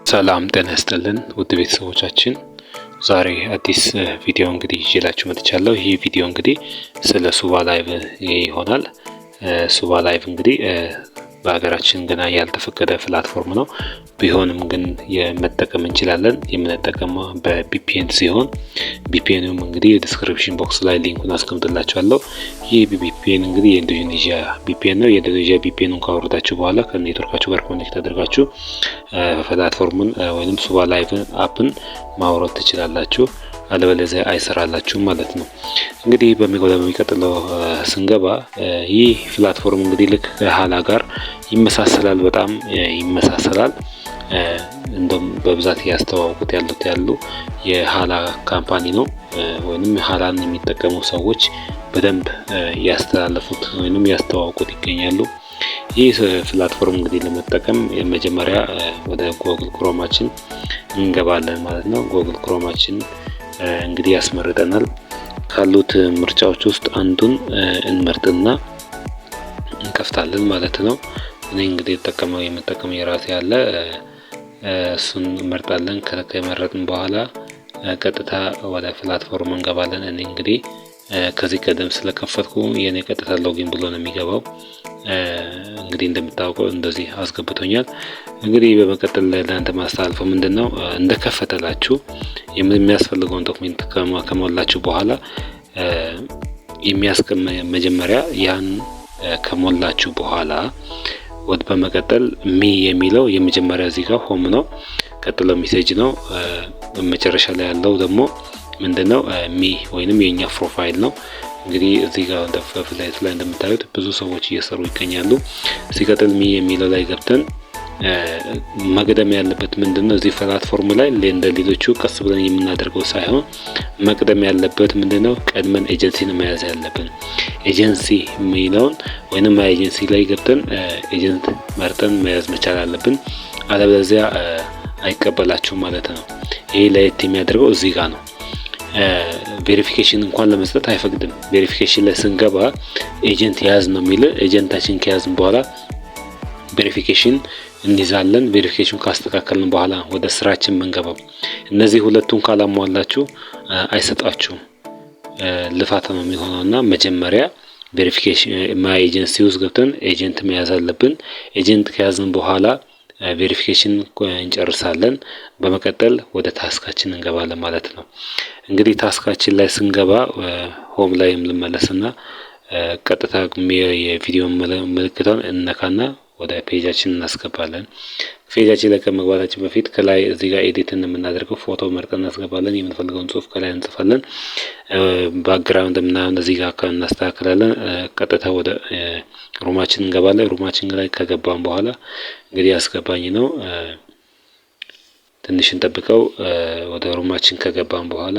ሰላም ጤና ይስጥልን ውድ ቤተሰቦቻችን፣ ዛሬ አዲስ ቪዲዮ እንግዲህ ይዤላችሁ መጥቻለሁ። ይህ ቪዲዮ እንግዲህ ስለ ሱባ ላይቭ ይሆናል። ሱባ ላይቭ እንግዲህ በሀገራችን ገና ያልተፈቀደ ፕላትፎርም ነው። ቢሆንም ግን የመጠቀም እንችላለን። የምንጠቀመው በቪፒኤን ሲሆን ቪፒኤንም እንግዲህ ዲስክሪፕሽን ቦክስ ላይ ሊንኩን አስቀምጥላችኋለሁ። ይህ ቪፒኤን እንግዲህ የኢንዶኔዥያ ቪፒኤን ነው። የኢንዶኔዥያ ቪፒኤንን ካወረዳችሁ በኋላ ከኔትወርካችሁ ጋር ኮኔክት አድርጋችሁ ፕላትፎርሙን ወይንም ሱባ ላይቭ አፕን ማውረድ ትችላላችሁ። አለበለዚያ አይሰራላችሁም ማለት ነው። እንግዲህ በሚቀጥለው ስንገባ ይህ ፕላትፎርም እንግዲህ ልክ ከሃላ ጋር ይመሳሰላል፣ በጣም ይመሳሰላል። እንደውም በብዛት ያስተዋወቁት ያሉ የሃላ ካምፓኒ ነው ወይንም ሃላን የሚጠቀሙ ሰዎች በደንብ ያስተላለፉት ወይንም ያስተዋወቁት ይገኛሉ። ይህ ፕላትፎርም እንግዲህ ለመጠቀም መጀመሪያ ወደ ጎግል ክሮማችን እንገባለን ማለት ነው። ጎግል ክሮማችን እንግዲህ ያስመርጠናል። ካሉት ምርጫዎች ውስጥ አንዱን እንመርጥና እንከፍታለን ማለት ነው። እኔ እንግዲህ የምጠቀመው የራሴ ያለ እሱን እንመርጣለን። ከመረጥን በኋላ ቀጥታ ወደ ፕላትፎርም እንገባለን። እኔ እንግዲህ ከዚህ ቀደም ስለከፈትኩ የኔ ቀጥታ ሎጊን ብሎ ነው የሚገባው። እንግዲህ እንደምታውቀው እንደዚህ አስገብቶኛል። እንግዲህ በመቀጠል ለእናንተ ማስተላለፈው ምንድነው፣ እንደከፈተላችሁ የሚያስፈልገውን ዶክመንት ከሞላችሁ በኋላ መጀመሪያ ያን ከሞላችሁ በኋላ በመቀጠል ሚ የሚለው የመጀመሪያ እዚህ ጋር ሆም ነው። ቀጥሎ ሜሴጅ ነው። መጨረሻ ላይ ያለው ደግሞ ምንድነው ሚ ወይንም የኛ ፕሮፋይል ነው። እንግዲህ እዚህ ጋር ፍላይት ላይ እንደምታዩት ብዙ ሰዎች እየሰሩ ይገኛሉ። ሲቀጥል ሚ የሚለው ላይ ገብተን መቅደም ያለበት ምንድነው፣ እዚህ ፕላትፎርም ላይ እንደ ሌሎቹ ቀስ ብለን የምናደርገው ሳይሆን መቅደም ያለበት ምንድነው፣ ቀድመን ኤጀንሲን መያዝ ያለብን። ኤጀንሲ የሚለውን ወይንም ኤጀንሲ ላይ ገብተን ኤጀንት መርጠን መያዝ መቻል አለብን። አለበለዚያ አይቀበላችሁም ማለት ነው። ይሄ ለየት የሚያደርገው እዚህ ጋር ነው። ቬሪፊኬሽን እንኳን ለመስጠት አይፈቅድም። ቬሪፊኬሽን ላይ ስንገባ ኤጀንት ያዝ ነው የሚል። ኤጀንታችን ከያዝን በኋላ ቬሪፊኬሽን እንይዛለን። ቬሪፊኬሽን ካስተካከልን በኋላ ወደ ስራችን መንገባው። እነዚህ ሁለቱን ካላሟላችሁ አይሰጣችሁም፣ ልፋት ነው የሚሆነውና መጀመሪያ ቬሪፊኬሽን ማይ ኤጀንሲ ውስጥ ገብተን ኤጀንት መያዝ አለብን። ኤጀንት ከያዝን በኋላ ቬሪፊኬሽን እንጨርሳለን። በመቀጠል ወደ ታስካችን እንገባለን ማለት ነው። እንግዲህ ታስካችን ላይ ስንገባ ሆም ላይ ልመለስና ቀጥታ የቪዲዮ ምልክቷን እነካና ወደ ፔጃችን እናስገባለን። ፔጃችን ላይ ከመግባታችን በፊት ከላይ እዚህ ጋር ኤዲትን የምናደርገው ፎቶ መርጠን እናስገባለን። የምንፈልገውን ጽሁፍ ከላይ እንጽፋለን። ባክግራውንድ ምናምን እዚህ ጋር እናስተካክላለን። ቀጥታ ወደ ሩማችን እንገባለን። ሩማችን ላይ ከገባን በኋላ እንግዲህ አስገባኝ ነው። ትንሽ እንጠብቀው። ወደ ሩማችን ከገባን በኋላ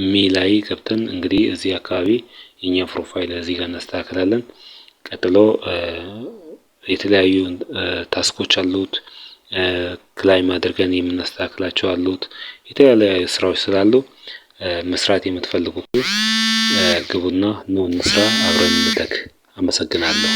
ሚ ላይ ገብተን እንግዲህ እዚህ አካባቢ የኛ ፕሮፋይል እዚህ ጋር እናስተካክላለን። ቀጥሎ የተለያዩ ታስኮች አሉት፣ ክላይም አድርገን የምናስተካክላቸው አሉት። የተለያዩ ስራዎች ስላሉ መስራት የምትፈልጉ ግቡና ነው እንስራ፣ አብረን እንደግ። አመሰግናለሁ።